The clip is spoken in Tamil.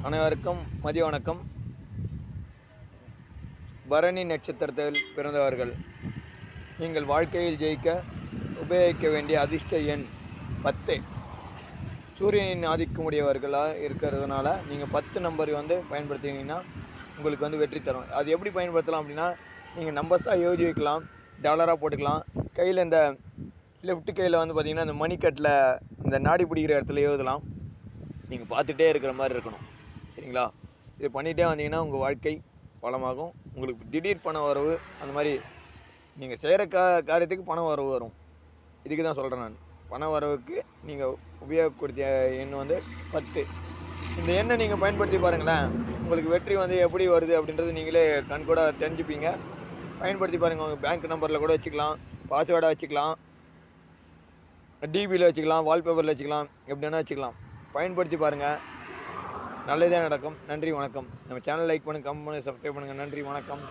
அனைவருக்கும் மதிய வணக்கம். பரணி நட்சத்திரத்தில் பிறந்தவர்கள் நீங்கள் வாழ்க்கையில் ஜெயிக்க உபயோகிக்க வேண்டிய அதிர்ஷ்ட எண் 10. சூரியனின் ஆதிக்கமுடையவர்களாக இருக்கிறதுனால நீங்கள் 10 நம்பர் பயன்படுத்தினீங்கன்னா உங்களுக்கு வெற்றி தரும். அது எப்படி பயன்படுத்தலாம் அப்படின்னா, நீங்கள் நம்பர்ஸாக எழுதி வைக்கலாம், டாலராக போட்டுக்கலாம். கையில் இந்த லெஃப்ட் கையில் பார்த்திங்கன்னா இந்த மணிக்கட்டில் இந்த நாடி பிடிக்கிற இடத்துல எழுதலாம். நீங்கள் பார்த்துட்டே இருக்கிற மாதிரி இருக்கணும். சரிங்களா? இது பண்ணிகிட்டே வந்தீங்கன்னா உங்கள் வாழ்க்கை வளமாகும். உங்களுக்கு திடீர் பண வரவு, அந்த மாதிரி நீங்கள் செய்கிற காரியத்துக்கு பண வரவு வரும். இதுக்கு தான் சொல்கிறேன் நான். பண வரவுக்கு நீங்கள் உபயோகப்படுத்திய எண் 10. இந்த எண்ணை நீங்கள் பயன்படுத்தி பாருங்களேன். உங்களுக்கு வெற்றி எப்படி வருது அப்படின்றது நீங்களே கண்கூட தெரிஞ்சுப்பீங்க. பயன்படுத்தி பாருங்கள். உங்கள் பேங்க் நம்பரில் கூட வச்சுக்கலாம், பாஸ்வேர்டாக வச்சுக்கலாம், டிபியில் வச்சுக்கலாம், வால்பேப்பரில் வச்சுக்கலாம், எப்படி வேணால் வச்சுக்கலாம். பயன்படுத்தி பாருங்கள். நல்லதே நடக்கும். நன்றி, வணக்கம். நம்ம சேனல் லைக் பண்ணுங்கள், கமெண்ட் பண்ணுங்கள், சப்ஸ்கிரைப் பண்ணுங்கள். நன்றி, வணக்கம்.